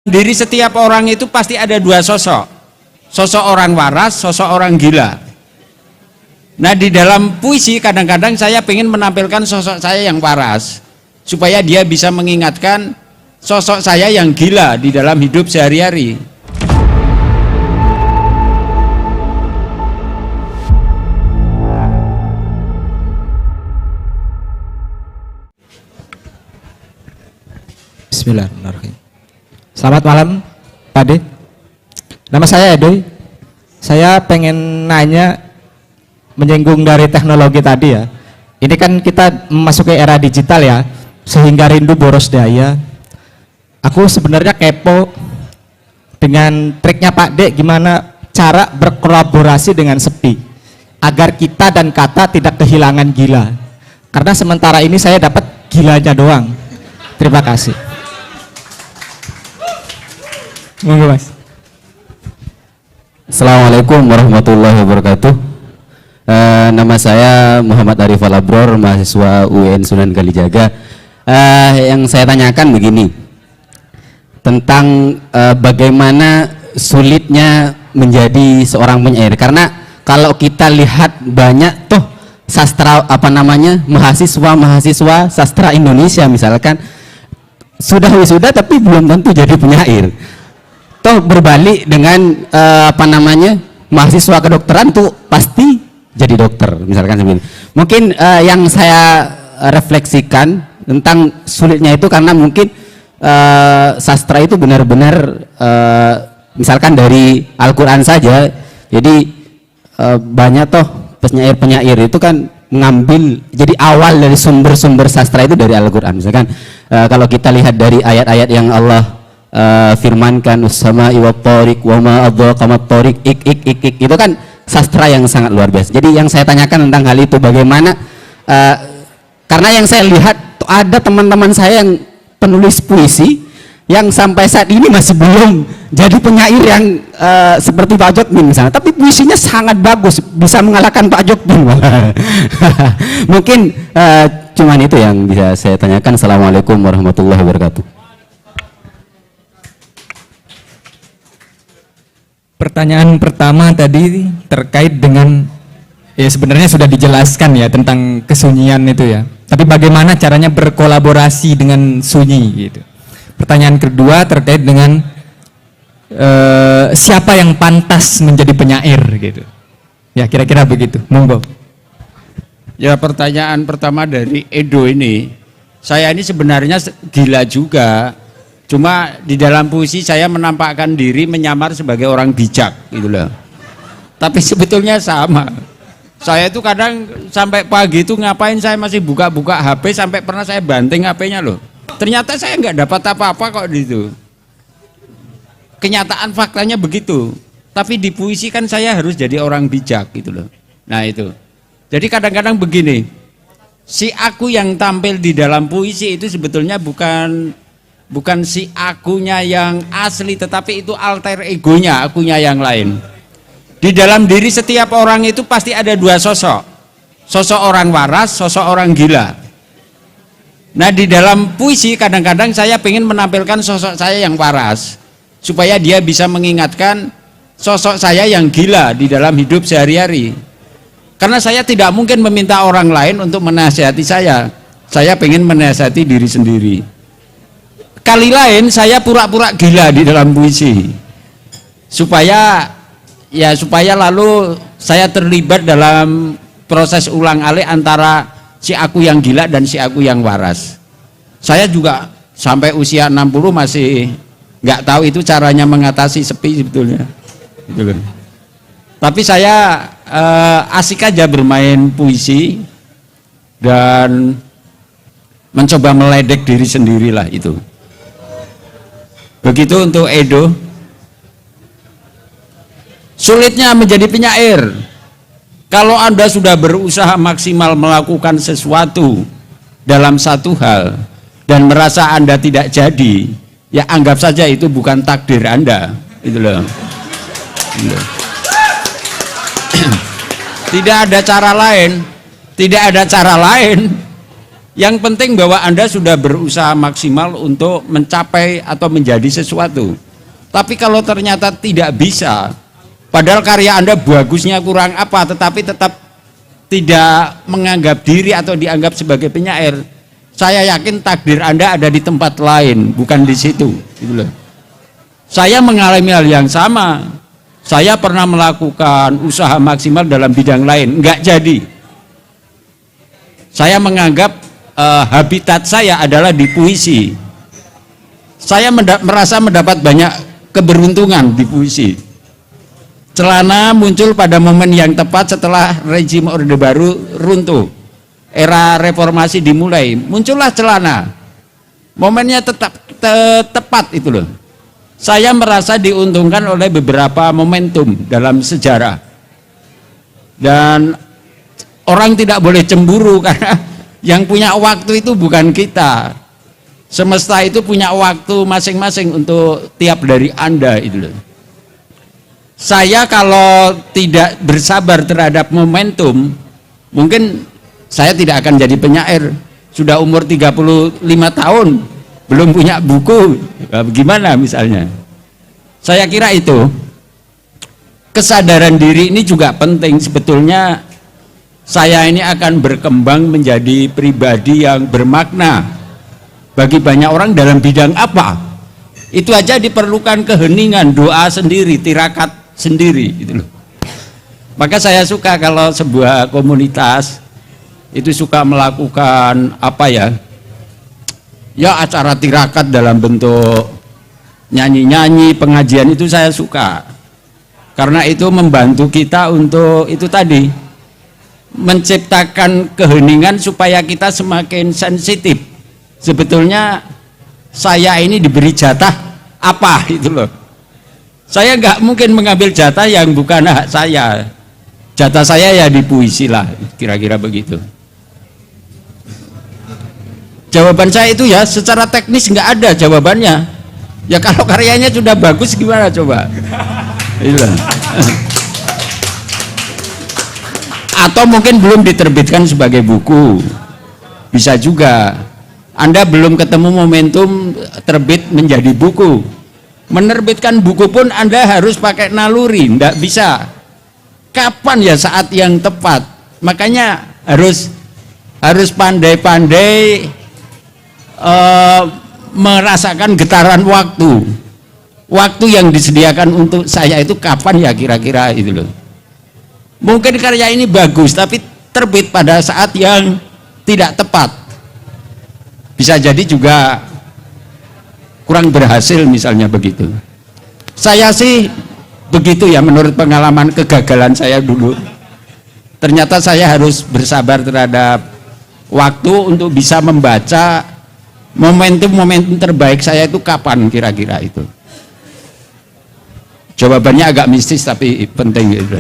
Diri setiap orang itu pasti ada dua sosok, sosok orang waras, sosok orang gila. Nah, di dalam puisi kadang-kadang saya ingin menampilkan sosok saya yang waras supaya dia bisa mengingatkan sosok saya yang gila di dalam hidup sehari-hari. Bismillahirrahmanirrahim. Selamat malam Pak De. Nama saya Edoy. Saya pengen nanya menyinggung dari teknologi tadi ya. Ini kan kita memasuki era digital ya, sehingga rindu boros daya. Aku sebenarnya kepo dengan triknya Pak De, gimana cara berkolaborasi dengan sepi agar kita dan kata tidak kehilangan gila. Karena sementara ini saya dapat gilanya doang. Terima kasih. Monggo Mas. Assalamualaikum warahmatullahi wabarakatuh. Nama saya Muhammad Arif Al-Abror, mahasiswa UIN Sunan Kalijaga. Yang saya tanyakan begini, tentang bagaimana sulitnya menjadi seorang penyair. Karena kalau kita lihat banyak tuh sastra mahasiswa sastra Indonesia misalkan sudah wisuda tapi belum tentu jadi penyair. Toh berbalik dengan mahasiswa kedokteran tuh pasti jadi dokter misalkan seperti ini. Mungkin yang saya refleksikan tentang sulitnya itu karena mungkin sastra itu benar-benar misalkan dari Al-Quran saja, jadi banyak toh penyair-penyair itu kan mengambil, jadi awal dari sumber-sumber sastra itu dari Al-Quran. Misalkan kalau kita lihat dari ayat-ayat yang Allah firmankan, usama iwat torik wama adwa kamat torik ik itu kan sastra yang sangat luar biasa. Jadi yang saya tanyakan tentang hal itu bagaimana, karena yang saya lihat ada teman-teman saya yang penulis puisi yang sampai saat ini masih belum jadi penyair yang seperti Pak Jokmin misalnya, tapi puisinya sangat bagus, bisa mengalahkan Pak Jokmin. Mungkin cuman itu yang bisa saya tanyakan. Assalamualaikum warahmatullahi wabarakatuh. Pertanyaan pertama tadi terkait dengan, ya sebenarnya sudah dijelaskan ya tentang kesunyian itu ya. Tapi bagaimana caranya berkolaborasi dengan sunyi gitu. Pertanyaan kedua terkait dengan siapa yang pantas menjadi penyair gitu. Ya kira-kira begitu. Monggo. Ya, pertanyaan pertama dari Edo ini, saya ini sebenarnya gila juga. Cuma di dalam puisi saya menampakkan diri menyamar sebagai orang bijak gitu loh. Tapi sebetulnya sama. Saya itu kadang sampai pagi itu ngapain, saya masih buka-buka HP, sampai pernah saya banting HP-nya loh. Ternyata saya nggak dapat apa-apa kok di itu. Kenyataan faktanya begitu. Tapi di puisi kan saya harus jadi orang bijak gitu loh. Nah itu. Jadi kadang-kadang begini, si aku yang tampil di dalam puisi itu sebetulnya bukan si akunya yang asli, tetapi itu alter egonya, akunya yang lain. Di dalam diri setiap orang itu pasti ada dua sosok, sosok orang waras, sosok orang gila. Nah, di dalam puisi kadang-kadang saya ingin menampilkan sosok saya yang waras supaya dia bisa mengingatkan sosok saya yang gila di dalam hidup sehari-hari. Karena saya tidak mungkin meminta orang lain untuk menasihati saya ingin menasihati diri sendiri. Kali lain saya pura-pura gila di dalam puisi supaya lalu saya terlibat dalam proses ulang-alik antara si aku yang gila dan si aku yang waras. Saya juga sampai usia 60 masih nggak tahu itu caranya mengatasi sepi sebetulnya. Tapi saya asik aja bermain puisi dan mencoba meledek diri sendirilah itu. Begitu untuk Edo. Sulitnya menjadi penyair. Kalau Anda sudah berusaha maksimal melakukan sesuatu dalam satu hal dan merasa Anda tidak jadi, ya anggap saja itu bukan takdir Anda. Itu loh. Tidak ada cara lain. Tidak ada cara lain Yang penting bahwa Anda sudah berusaha maksimal untuk mencapai atau menjadi sesuatu. Tapi kalau ternyata tidak bisa, padahal karya Anda bagusnya kurang apa, tetapi tetap tidak menganggap diri atau dianggap sebagai penyair, saya yakin takdir Anda ada di tempat lain, bukan di situ. Gitu loh. Saya mengalami hal yang sama. Saya pernah melakukan usaha maksimal dalam bidang lain, nggak jadi. Saya menganggap habitat saya adalah di puisi. Saya merasa mendapat banyak keberuntungan di puisi. Celana muncul pada momen yang tepat setelah rezim Orde Baru runtuh. Era reformasi dimulai, muncullah celana. Momennya tepat itu loh. Saya merasa diuntungkan oleh beberapa momentum dalam sejarah. Dan orang tidak boleh cemburu karena yang punya waktu itu bukan kita. Semesta itu punya waktu masing-masing untuk tiap dari Anda itu loh. Saya kalau tidak bersabar terhadap momentum, mungkin saya tidak akan jadi penyair. Sudah umur 35 tahun, belum punya buku. Bagaimana misalnya? Saya kira itu. Kesadaran diri ini juga penting. Sebetulnya saya ini akan berkembang menjadi pribadi yang bermakna bagi banyak orang dalam bidang apa. Itu aja diperlukan keheningan, doa sendiri, tirakat sendiri gitu loh. Maka saya suka kalau sebuah komunitas itu suka melakukan apa ya acara tirakat dalam bentuk nyanyi-nyanyi, pengajian, itu saya suka. Karena itu membantu kita untuk itu tadi, menciptakan keheningan supaya kita semakin sensitif. Sebetulnya saya ini diberi jatah apa itu loh. Saya nggak mungkin mengambil jatah yang bukan hak saya. Jatah saya ya di puisi lah, kira-kira begitu. Jawaban saya itu ya secara teknis nggak ada jawabannya. Ya kalau karyanya sudah bagus gimana coba? Itulah. Atau mungkin belum diterbitkan sebagai buku. Bisa juga. Anda belum ketemu momentum terbit menjadi buku. Menerbitkan buku pun Anda harus pakai naluri, enggak bisa. Kapan ya saat yang tepat? Makanya harus pandai-pandai merasakan getaran waktu. Waktu yang disediakan untuk saya itu kapan ya kira-kira itu loh. Mungkin karya ini bagus tapi terbit pada saat yang tidak tepat. Bisa jadi juga kurang berhasil misalnya begitu. Saya sih begitu ya menurut pengalaman kegagalan saya dulu. Ternyata saya harus bersabar terhadap waktu untuk bisa membaca momentum-momentum terbaik saya itu kapan kira-kira itu. Jawabannya agak mistis tapi penting gitu.